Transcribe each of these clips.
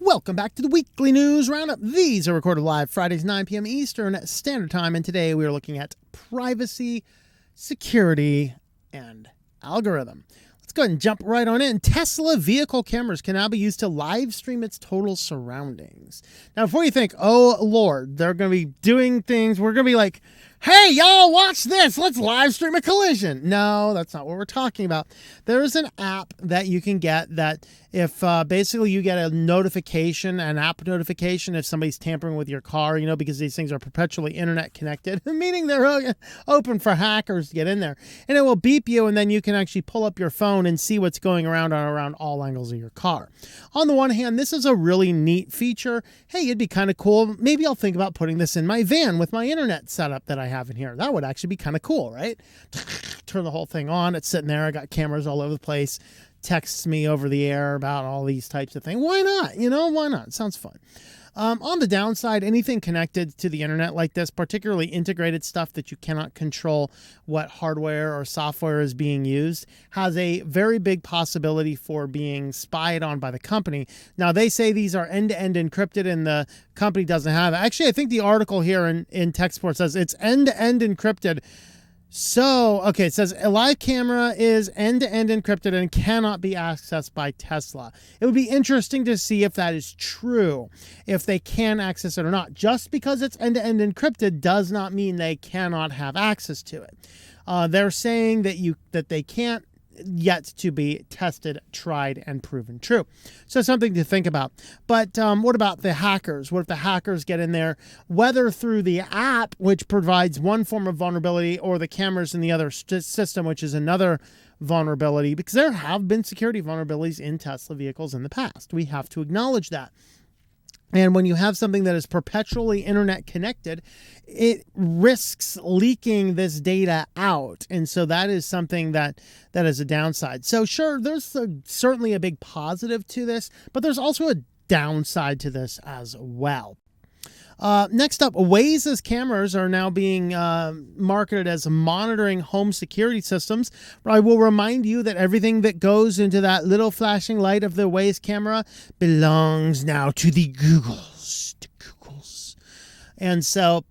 Welcome back to the weekly news roundup. These are recorded live Fridays, 9 p.m. Eastern Standard Time, and today we are looking at privacy, security, and algorithm. Let's go ahead and jump right on in. Tesla vehicle cameras can now be used to live stream its total surroundings. Now, before you think, oh Lord, they're going to be doing things, we're going to be like, hey, y'all, watch this. Let's live stream a collision. No, that's not what we're talking about. There is an app that you can get that if basically you get a notification, an app notification, if somebody's tampering with your car, because these things are perpetually internet connected, meaning they're open for hackers to get in there. And it will beep you, and then you can actually pull up your phone and see what's going around all angles of your car. On the one hand, this is a really neat feature. Hey, it'd be kind of cool. Maybe I'll think about putting this in my van with my internet setup that I have in here. That would actually be kind of cool, right? Turn the whole thing on. It's sitting there. I got cameras all over the place. Texts me over the air about all these types of things. Why not? Why not? It sounds fun. On the downside, anything connected to the internet like this, particularly integrated stuff that you cannot control what hardware or software is being used, has a very big possibility for being spied on by the company. Now, they say these are end-to-end encrypted and the company doesn't have it. Actually, I think the article here in TechSport says it's end-to-end encrypted. So, okay, it says a live camera is end-to-end encrypted and cannot be accessed by Tesla. It would be interesting to see if that is true, if they can access it or not. Just because it's end-to-end encrypted does not mean they cannot have access to it. They're saying that they can't yet to be tested, tried, and proven true. So something to think about. But what about the hackers? What if the hackers get in there, whether through the app, which provides one form of vulnerability, or the cameras in the other system, which is another vulnerability? Because there have been security vulnerabilities in Tesla vehicles in the past. We have to acknowledge that. And when you have something that is perpetually internet connected, it risks leaking this data out. And so that is something that is a downside. So sure, there's certainly a big positive to this, but there's also a downside to this as well. Next up, Wyze Cameras are now being marketed as monitoring home security systems. I will remind you that everything that goes into that little flashing light of the Wyze camera belongs now to the Googles. And so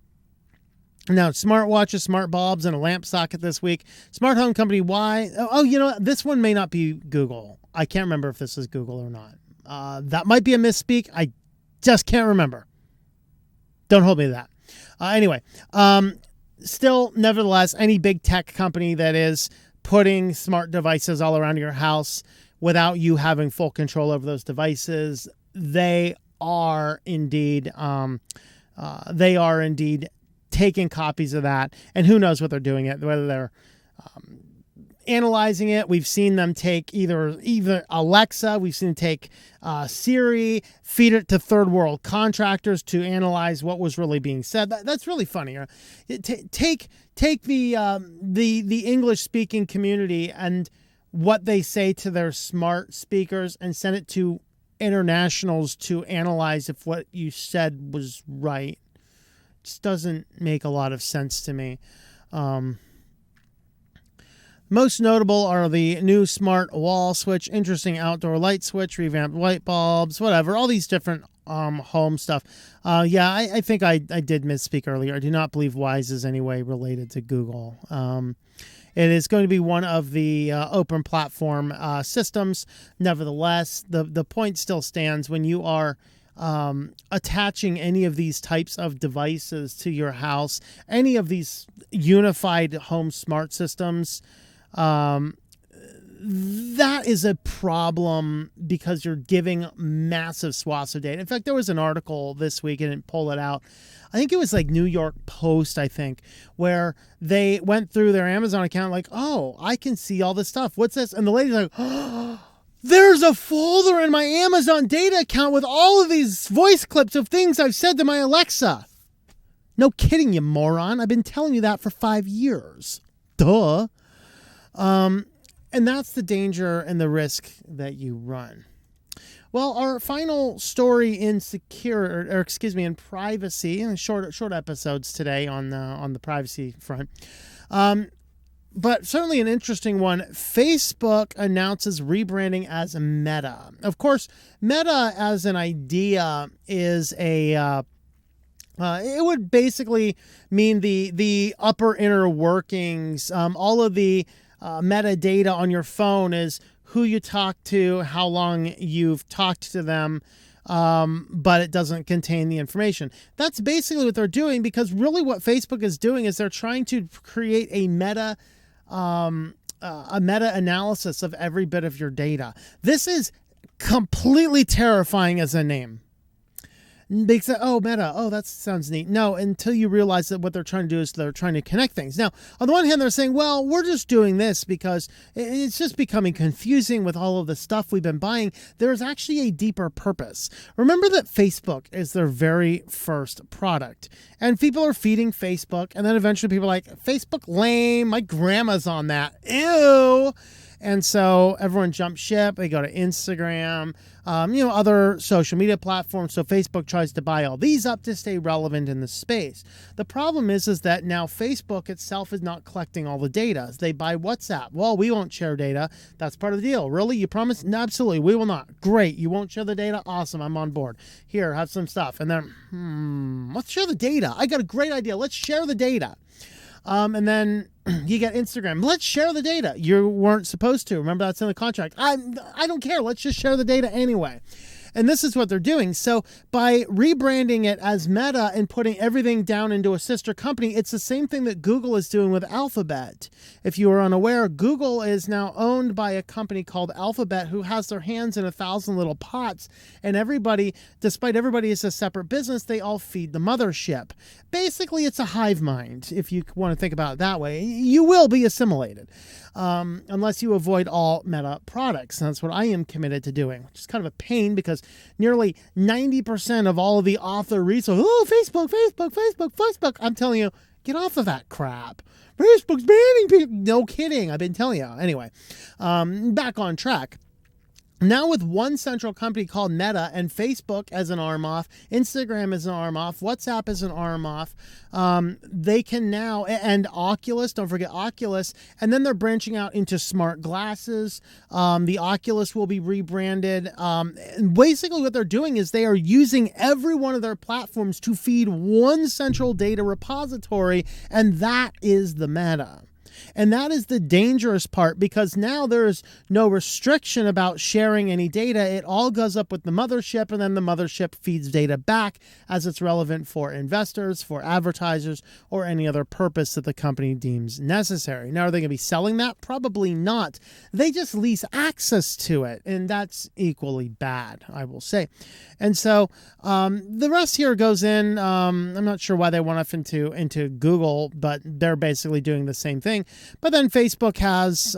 now smartwatches, smart bulbs, and a lamp socket this week. Smart home company Wyze. Oh, this one may not be Google. I can't remember if this is Google or not. That might be a misspeak. I just can't remember. Don't hold me to that. Anyway, still, nevertheless, any big tech company that is putting smart devices all around your house without you having full control over those devices, they are indeed taking copies of that. And who knows what they're doing it, whether they're analyzing it. We've seen them take either Alexa, we've seen them take Siri, feed it to third world contractors to analyze what was really being said. That's really funny. Take the English speaking community and what they say to their smart speakers and send it to internationals to analyze if what you said was right. It just doesn't make a lot of sense to me. Most notable are the new smart wall switch, interesting outdoor light switch, revamped light bulbs, whatever, all these different home stuff. I think I did misspeak earlier. I do not believe Wyze is any way related to Google. It is going to be one of the open platform systems. Nevertheless, the point still stands when you are attaching any of these types of devices to your house, any of these unified home smart systems, that is a problem because you're giving massive swaths of data. In fact, there was an article this week, and I didn't pull it out. I think it was like New York Post, where they went through their Amazon account like, oh, I can see all this stuff. What's this? And the lady's like, oh, there's a folder in my Amazon data account with all of these voice clips of things I've said to my Alexa. No kidding, you moron. I've been telling you that for 5 years. Duh. And that's the danger and the risk that you run. Well, our final story in in privacy, and short episodes today on the privacy front. but certainly an interesting one. Facebook announces rebranding as Meta. Of course, Meta as an idea is it would basically mean the upper inner workings. All of the metadata on your phone is who you talk to, how long you've talked to them, but it doesn't contain the information. That's basically what they're doing, because really what Facebook is doing is they're trying to create a meta analysis of every bit of your data. This is completely terrifying as a name. Because, oh, Meta, oh, that sounds neat. No, until you realize that what they're trying to do is they're trying to connect things. Now, on the one hand, they're saying, well, we're just doing this because it's just becoming confusing with all of the stuff we've been buying. There's actually a deeper purpose. Remember that Facebook is their very first product. And people are feeding Facebook, and then eventually people are like, Facebook lame, my grandma's on that. Ew. And so everyone jumped ship. They go to Instagram, other social media platforms. So Facebook tries to buy all these up to stay relevant in the space. The problem is that now Facebook itself is not collecting all the data. They buy WhatsApp. Well, we won't share data. That's part of the deal. Really? You promise? No, absolutely. We will not. Great. You won't share the data? Awesome. I'm on board. Here, have some stuff. And then, let's share the data. I got a great idea. Let's share the data. And then you get Instagram. Let's share the data. You weren't supposed to. Remember, that's in the contract. I don't care. Let's just share the data anyway. And this is what they're doing. So by rebranding it as Meta and putting everything down into a sister company, it's the same thing that Google is doing with Alphabet. If you are unaware, Google is now owned by a company called Alphabet, who has their hands in 1,000 little pots. And everybody, despite everybody is a separate business, they all feed the mothership. Basically, it's a hive mind, if you want to think about it that way. You will be assimilated. Unless you avoid all Meta products. And that's what I am committed to doing, which is kind of a pain because nearly 90% of all of the author resources, Facebook. I'm telling you, get off of that crap. Facebook's banning people. No kidding. I've been telling you. Anyway, back on track. Now with one central company called Meta and Facebook as an arm off, Instagram as an arm off, WhatsApp as an arm off, they can now, and Oculus, don't forget Oculus, and then they're branching out into smart glasses. The Oculus will be rebranded. And basically what they're doing is they are using every one of their platforms to feed one central data repository, and that is the Meta. And that is the dangerous part, because now there is no restriction about sharing any data. It all goes up with the mothership, and then the mothership feeds data back as it's relevant for investors, for advertisers, or any other purpose that the company deems necessary. Now, are they going to be selling that? Probably not. They just lease access to it, and that's equally bad, I will say. And so the rest here goes in. I'm not sure why they went off into Google, but they're basically doing the same thing. But then Facebook has,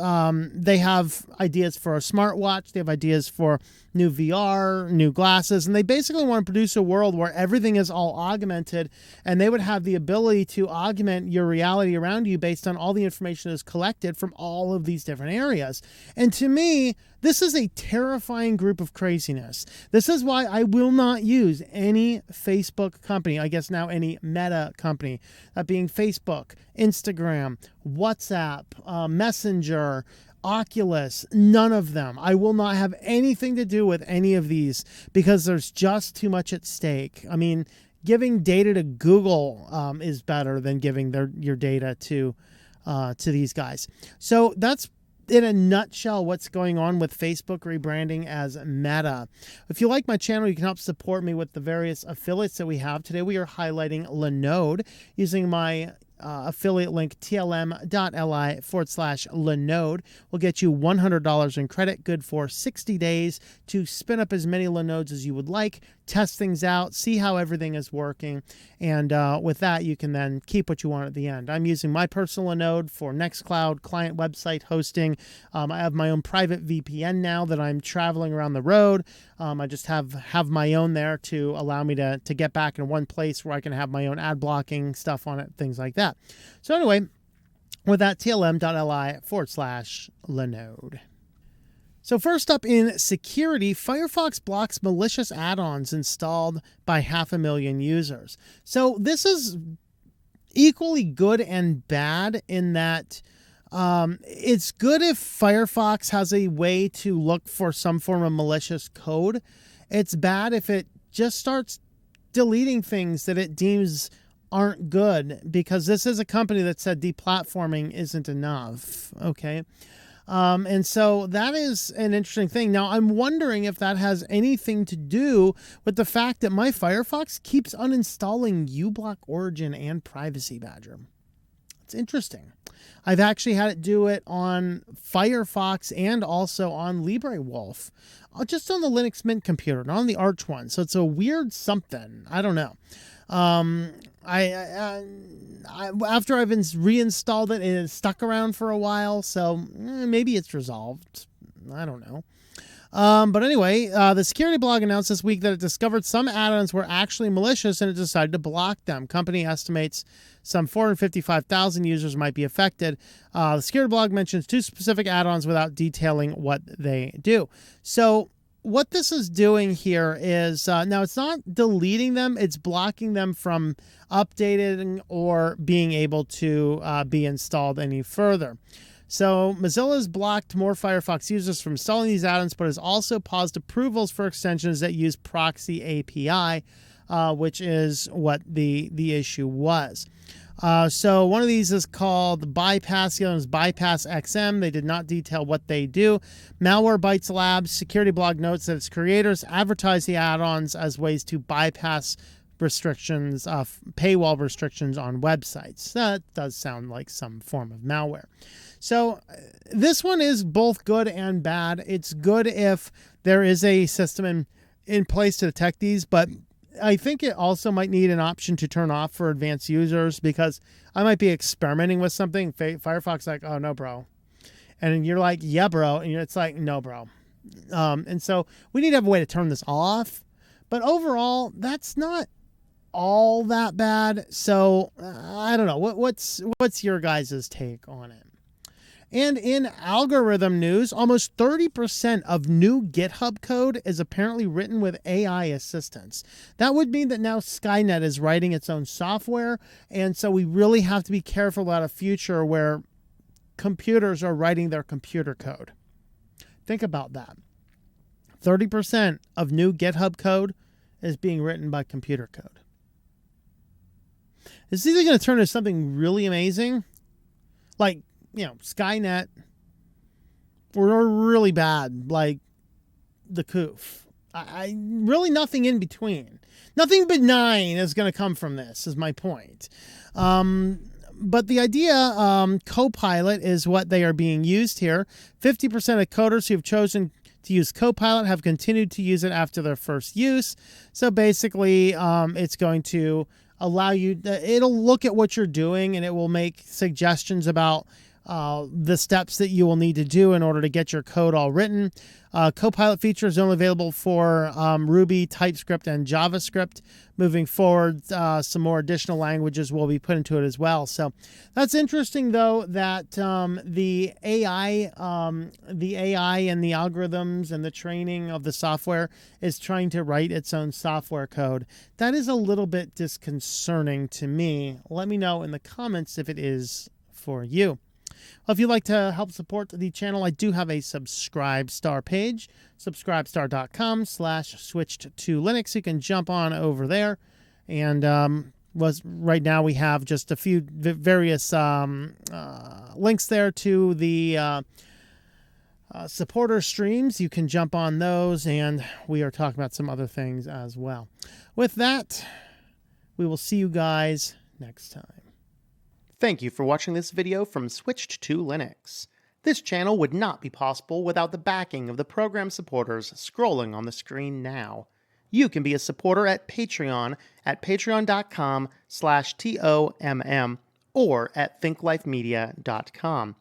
they have ideas for a smartwatch. They have ideas for new VR, new glasses, and they basically want to produce a world where everything is all augmented, and they would have the ability to augment your reality around you based on all the information that is collected from all of these different areas. And to me, this is a terrifying group of craziness. This is why I will not use any Facebook company, I guess now any Meta company, that being Facebook, Instagram, WhatsApp, Messenger, Oculus, none of them. I will not have anything to do with any of these because there's just too much at stake. I mean, giving data to Google is better than giving your data to these guys. So that's in a nutshell what's going on with Facebook rebranding as Meta. If you like my channel, you can help support me with the various affiliates that we have. Today we are highlighting Linode using my affiliate link tlm.li/Linode will get you $100 in credit, good for 60 days to spin up as many Linodes as you would like, test things out, see how everything is working, and with that you can then keep what you want at the end. I'm using my personal Linode for Nextcloud client website hosting. I have my own private VPN now that I'm traveling around the road. I just have my own there to allow me to get back in one place where I can have my own ad blocking stuff on it, things like that. So anyway, with that, tlm.li/Linode. So first up in security, Firefox blocks malicious add-ons installed by 500,000 users. So this is equally good and bad in that It's good if Firefox has a way to look for some form of malicious code. It's bad if it just starts deleting things that it deems aren't good, because this is a company that said deplatforming isn't enough. Okay. And so that is an interesting thing. Now, I'm wondering if that has anything to do with the fact that my Firefox keeps uninstalling uBlock Origin and Privacy Badger. It's interesting. I've actually had it do it on Firefox and also on LibreWolf, just on the Linux Mint computer, not on the Arch one. So it's a weird something. I don't know. After I've reinstalled it, it has stuck around for a while, so maybe it's resolved. I don't know. But anyway, the security blog announced this week that it discovered some add-ons were actually malicious and it decided to block them. Company estimates some 455,000 users might be affected. The security blog mentions 2 specific add-ons without detailing what they do. So what this is doing here is, now it's not deleting them, it's blocking them from updating or being able to be installed any further. So Mozilla has blocked more Firefox users from installing these add-ons, but has also paused approvals for extensions that use proxy API, which is what the issue was. So one of these is called Bypass, the other is Bypass XM. They did not detail what they do. Malwarebytes Labs security blog notes that its creators advertise the add-ons as ways to bypass restrictions, paywall restrictions on websites. That does sound like some form of malware. So this one is both good and bad. It's good if there is a system in place to detect these, but I think it also might need an option to turn off for advanced users, because I might be experimenting with something. Firefox like, oh, no, bro. And you're like, yeah, bro. And it's like, no, bro. And so we need to have a way to turn this off. But overall, that's not all that bad. So I don't know. What's your guys' take on it? And in algorithm news, almost 30% of new GitHub code is apparently written with AI assistance. That would mean that now Skynet is writing its own software, and so we really have to be careful about a future where computers are writing their computer code. Think about that. 30% of new GitHub code is being written by computer code. It's either going to turn into something really amazing, like, Skynet, or really bad, like the Koof. I really nothing in between. Nothing benign is going to come from this, is my point. But the idea, Copilot is what they are being used here. 50% of coders who have chosen to use Copilot have continued to use it after their first use. So basically, it's going to allow you, it'll look at what you're doing and it will make suggestions about the steps that you will need to do in order to get your code all written. Copilot feature is only available for Ruby, TypeScript, and JavaScript. Moving forward, some more additional languages will be put into it as well. So that's interesting, though, that the AI and the algorithms and the training of the software is trying to write its own software code. That is a little bit disconcerting to me. Let me know in the comments if it is for you. Well, if you'd like to help support the channel, I do have a Subscribe Star page, subscribestar.com/switchedtolinux. You can jump on over there. And right now we have just a few various links there to the supporter streams. You can jump on those, and we are talking about some other things as well. With that, we will see you guys next time. Thank you for watching this video from SwitchedToLinux. This channel would not be possible without the backing of the program supporters scrolling on the screen now. You can be a supporter at Patreon at patreon.com/TOMM or at thinklifemedia.com.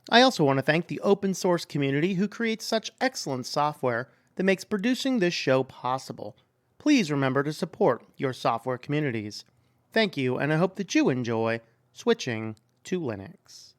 I also want to thank the open source community who creates such excellent software that makes producing this show possible. Please remember to support your software communities. Thank you, and I hope that you enjoy switching to Linux.